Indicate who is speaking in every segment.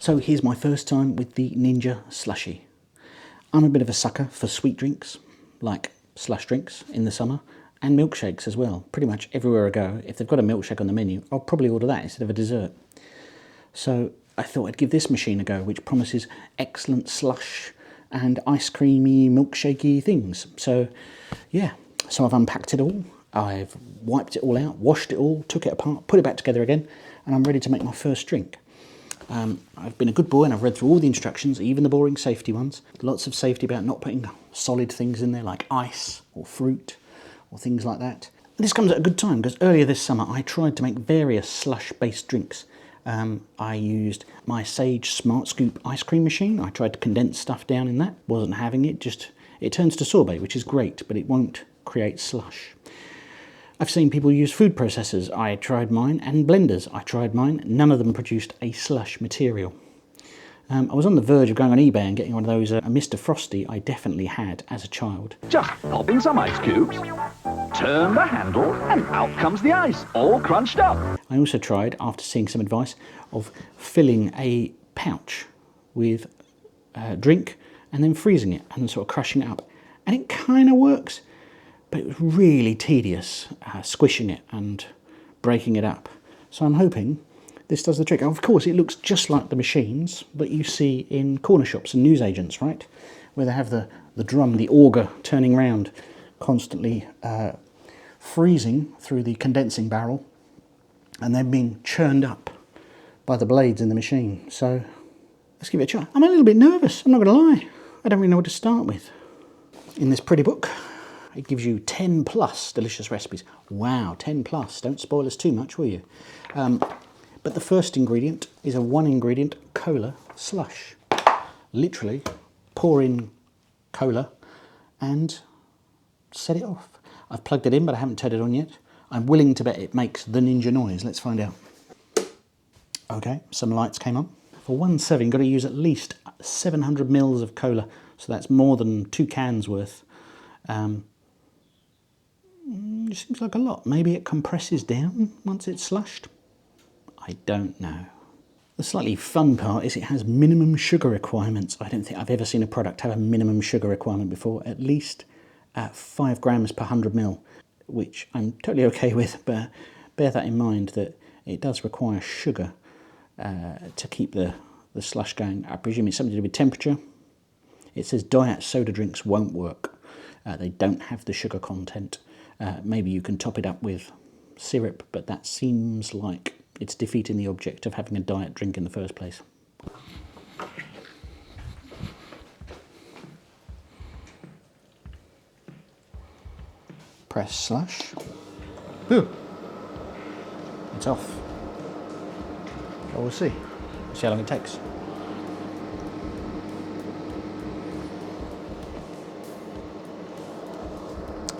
Speaker 1: So here's my first time with the Ninja Slushi. I'm a bit of a sucker for sweet drinks, like slush drinks in the summer, and milkshakes as well. Pretty much everywhere I go, if they've got a milkshake on the menu, I'll probably order that instead of a dessert. So I thought I'd give this machine a go, which promises excellent slush and ice creamy, milkshakey things. So yeah, so I've unpacked it all, I've wiped it all out, washed it all, took it apart, put it back together again, and I'm ready to make my first drink. I've been a good boy and I've read through all the instructions, even the boring safety ones. Lots of safety about not putting solid things in there like ice or fruit or things like that. And this comes at a good time because earlier this summer I tried to make various slush-based drinks. I used my Sage Smart Scoop ice cream machine. I tried to condense stuff down in that, wasn't having it, it turns to sorbet, which is great, but it won't create slush. I've seen people use food processors. I tried mine, and blenders. I tried mine. None of them produced a slush material. I was on the verge of going on eBay and getting one of those Mr. Frosty I definitely had as a child.
Speaker 2: Just pop in some ice cubes, turn the handle, and out comes the ice, all crunched up.
Speaker 1: I also tried, after seeing some advice, of filling a pouch with drink and then freezing it and sort of crushing it up. And it kind of works. But it was really tedious squishing it and breaking it up. So I'm hoping this does the trick. Of course, it looks just like the machines that you see in corner shops and newsagents, right? Where they have the drum, the auger turning round, constantly freezing through the condensing barrel and then being churned up by the blades in the machine. So let's give it a try. I'm a little bit nervous, I'm not going to lie. I don't really know what to start with. In this pretty book, it gives you 10 plus delicious recipes. Wow, 10 plus. Don't spoil us too much, will you? But the first ingredient is a 1-ingredient cola slush. Literally pour in cola and set it off. I've plugged it in, but I haven't turned it on yet. I'm willing to bet it makes the ninja noise. Let's find out. Okay, some lights came on. For one serving, you've got to use at least 700 mils of cola. So that's more than 2 cans worth. It seems like a lot. Maybe it compresses down once it's slushed. I don't know. The slightly fun part is it has minimum sugar requirements. I don't think I've ever seen a product have a minimum sugar requirement before. At least 5 grams per 100 ml, which I'm totally okay with, but bear that in mind that it does require sugar to keep the slush going. I presume it's something to do with temperature. It says diet soda drinks won't work. They don't have the sugar content. Maybe you can top it up with syrup, but that seems like it's defeating the object of having a diet drink in the first place. Press slush. Ooh. It's off. Well, we'll see. See how long it takes.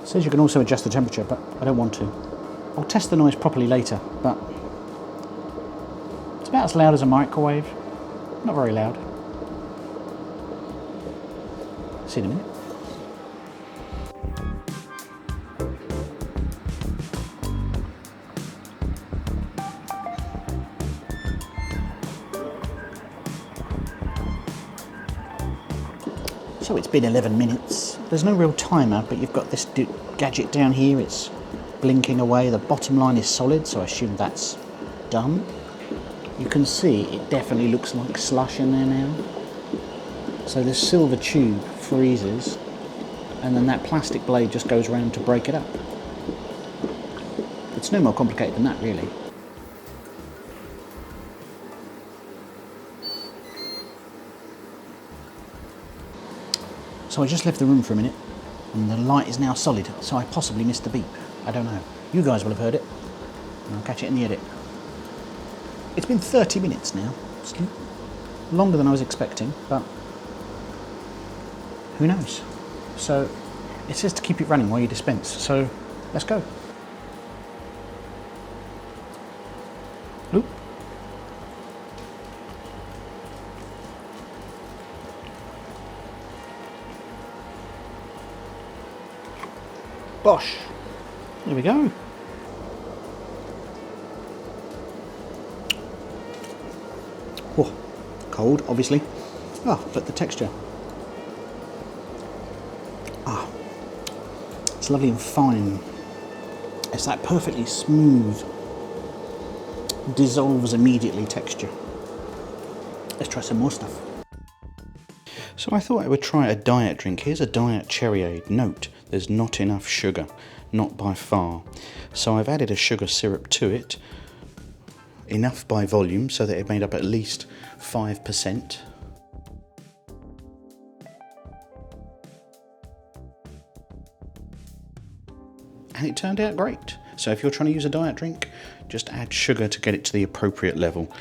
Speaker 1: It says you can also adjust the temperature, but I don't want to. I'll test the noise properly later, but it's about as loud as a microwave. Not very loud. See you in a minute. So it's been 11 minutes. There's no real timer, but you've got this gadget down here. It's blinking away. The bottom line is solid, so I assume that's done. You can see it definitely looks like slush in there now. So this silver tube freezes, and then that plastic blade just goes around to break it up. It's no more complicated than that, really. So I just left the room for a minute, and the light is now solid, so I possibly missed the beep. I don't know. You guys will have heard it, and I'll catch it in the edit. It's been 30 minutes now. It's longer than I was expecting, but who knows? So it says to keep it running while you dispense, so let's go. Oop. Bosh. There we go. cold, obviously. Oh, but the texture. Ah, it's lovely and fine. It's that perfectly smooth, dissolves immediately texture. Let's try some more stuff. So I thought I would try a diet drink. Here's a diet cherryade. Note, there's not enough sugar, not by far. So I've added a sugar syrup to it, enough by volume so that it made up at least 5%. And it turned out great. So if you're trying to use a diet drink, just add sugar to get it to the appropriate level.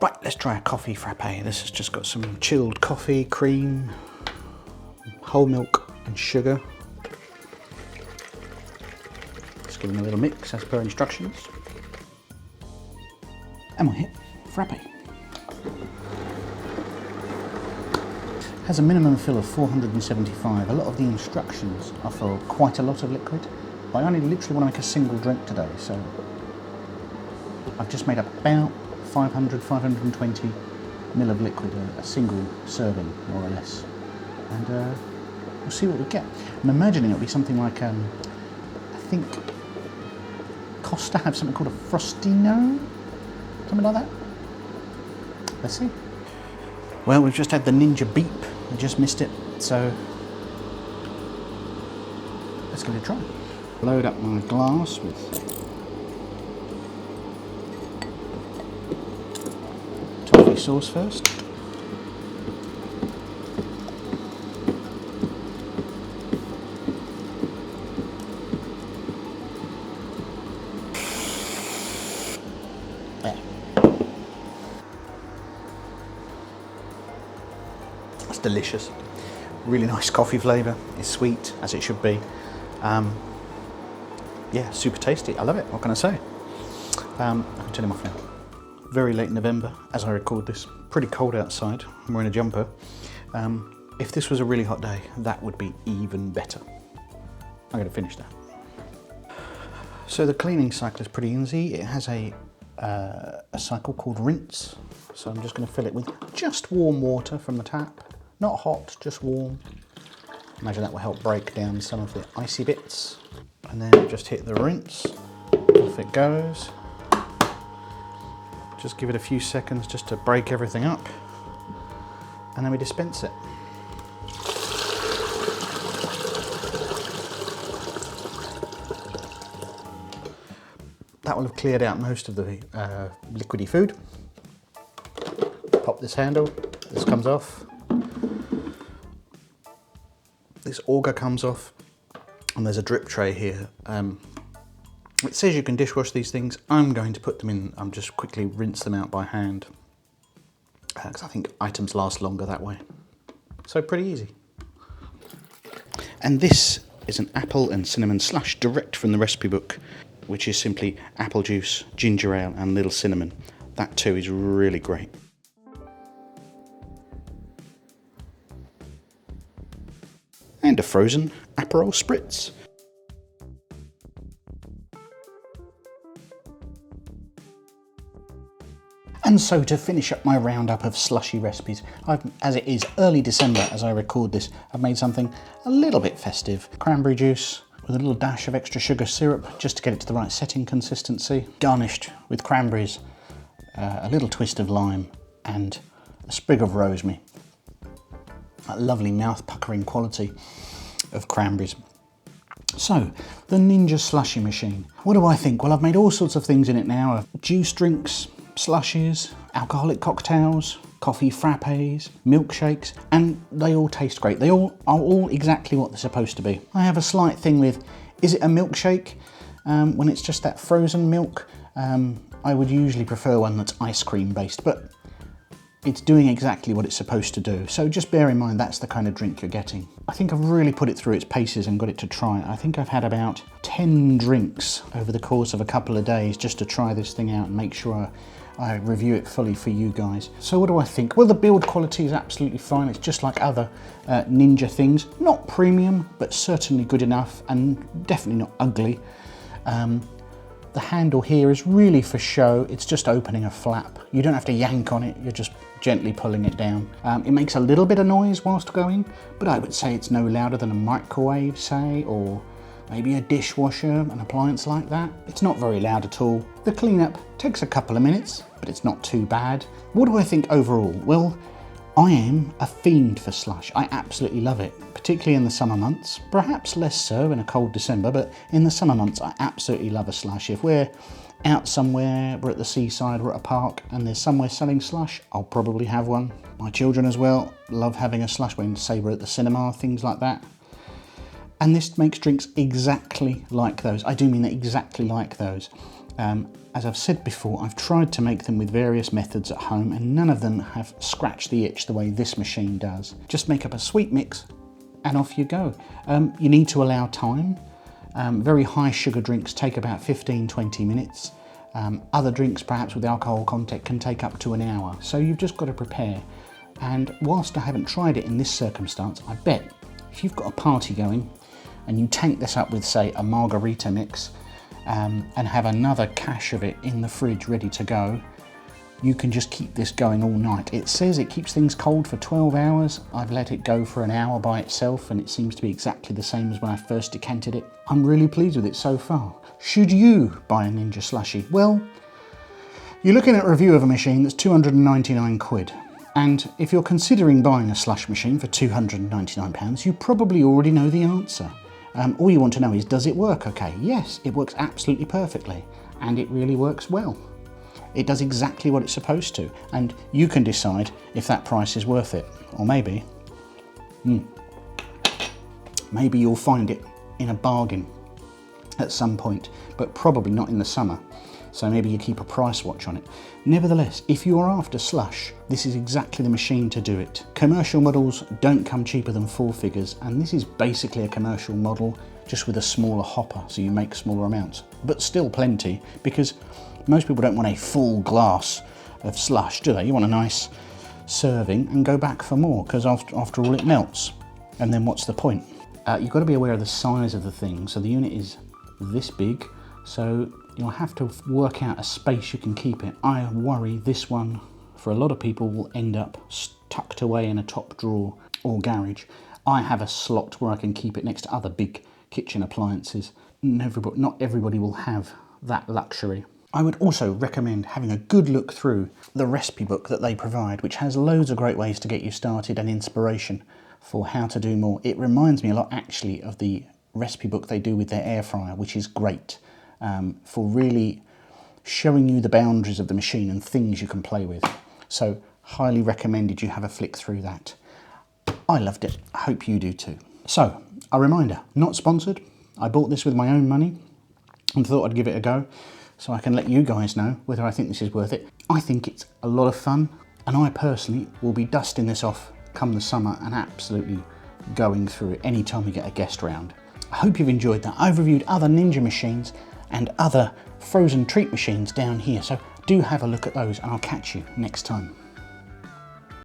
Speaker 1: Right, let's try a coffee frappe. This has just got some chilled coffee, cream, whole milk and sugar. Just give them a little mix as per instructions. And we'll hit frappe. Has a minimum fill of 475. A lot of the instructions are for quite a lot of liquid. I only literally want to make a single drink today, so I've just made up about 500, 520 ml of liquid, a single serving, more or less. And we'll see what we get. I'm imagining it'll be something like, I think Costa have something called a Frostino? Something like that? Let's see. Well, we've just had the Ninja beep. We just missed it, so let's give it a try. Load up my glass with toffee sauce first. There. That's delicious. Really nice coffee flavour. It's sweet, as it should be. Yeah, super tasty. I love it. What can I say? I can turn him off now. Very late November, as I record this. Pretty cold outside. I'm wearing a jumper. If this was a really hot day, that would be even better. I'm going to finish that. So the cleaning cycle is pretty easy. It has a cycle called rinse. So I'm just going to fill it with just warm water from the tap. Not hot, just warm. Imagine that will help break down some of the icy bits. And then just hit the rinse, off it goes. Just give it a few seconds just to break everything up. And then we dispense it. That will have cleared out most of the liquidy food. Pop this handle, this comes off. This auger comes off. And there's a drip tray here. It says you can dishwash these things. I'm going to put them in, just quickly rinse them out by hand. Because I think items last longer that way. So pretty easy. And this is an apple and cinnamon slush direct from the recipe book, which is simply apple juice, ginger ale and little cinnamon. That too is really great. And a frozen Aperol spritz. And so to finish up my roundup of slushy recipes, as it is early December as I record this, I've made something a little bit festive. Cranberry juice with a little dash of extra sugar syrup just to get it to the right setting consistency. Garnished with cranberries, a little twist of lime and a sprig of rosemary. That lovely mouth puckering quality of cranberries. So, the Ninja Slushi machine. What do I think? Well, I've made all sorts of things in it now. Juice drinks, slushies, alcoholic cocktails, coffee frappes, milkshakes, and they all taste great. They all are all exactly what they're supposed to be. I have a slight thing with, is it a milkshake? When it's just that frozen milk, I would usually prefer one that's ice cream based, but it's doing exactly what it's supposed to do. So just bear in mind that's the kind of drink you're getting. I think I've really put it through its paces and got it to try. I think I've had about 10 drinks over the course of a couple of days just to try this thing out and make sure I review it fully for you guys. So what do I think? Well, the build quality is absolutely fine. It's just like other Ninja things. Not premium, but certainly good enough and definitely not ugly. The handle here is really for show. It's just opening a flap. You don't have to yank on it, you're just gently pulling it down. It makes a little bit of noise whilst going, but I would say it's no louder than a microwave, say, or maybe a dishwasher, an appliance like that. It's not very loud at all. The cleanup takes a couple of minutes, but it's not too bad. What do I think overall? Well, I am a fiend for slush. I absolutely love it, particularly in the summer months. Perhaps less so in a cold December, but in the summer months I absolutely love a slush. If we're out somewhere, we're at the seaside, we're at a park, and there's somewhere selling slush, I'll probably have one. My children as well love having a slush when, say, we're at the cinema, things like that. And this makes drinks exactly like those. I do mean exactly like those. As I've said before, I've tried to make them with various methods at home and none of them have scratched the itch the way this machine does. Just make up a sweet mix and off you go. You need to allow time. Very high sugar drinks take about 15-20 minutes. Other drinks, perhaps with alcohol content, can take up to an hour. So you've just got to prepare. And whilst I haven't tried it in this circumstance, I bet if you've got a party going and you tank this up with, say, a margarita mix, and have another cache of it in the fridge ready to go, you can just keep this going all night. It says it keeps things cold for 12 hours. I've let it go for an hour by itself and it seems to be exactly the same as when I first decanted it. I'm really pleased with it so far. Should you buy a Ninja Slushi? Well, you're looking at a review of a machine that's 299 quid. And if you're considering buying a slush machine for £299, you probably already know the answer. All you want to know is, does it work okay? Yes, it works absolutely perfectly, and it really works well. It does exactly what it's supposed to, and you can decide if that price is worth it. Or maybe you'll find it in a bargain at some point, but probably not in the summer. So maybe you keep a price watch on it. Nevertheless, if you are after slush, this is exactly the machine to do it. Commercial models don't come cheaper than 4 figures, and this is basically a commercial model just with a smaller hopper, so you make smaller amounts. But still plenty, because most people don't want a full glass of slush, do they? You want a nice serving and go back for more, because after all it melts. And then what's the point? You've got to be aware of the size of the thing. So the unit is this big, so you'll have to work out a space you can keep it. I worry this one, for a lot of people, will end up tucked away in a top drawer or garage. I have a slot where I can keep it next to other big kitchen appliances. Not everybody will have that luxury. I would also recommend having a good look through the recipe book that they provide, which has loads of great ways to get you started and inspiration for how to do more. It reminds me a lot actually of the recipe book they do with their air fryer, which is great. For really showing you the boundaries of the machine and things you can play with. So highly recommended you have a flick through that. I loved it. I hope you do too. So a reminder, not sponsored. I bought this with my own money and thought I'd give it a go so I can let you guys know whether I think this is worth it. I think it's a lot of fun and I personally will be dusting this off come the summer and absolutely going through it anytime we get a guest round. I hope you've enjoyed that. I've reviewed other Ninja machines and other frozen treat machines down here, so do have a look at those and I'll catch you next time.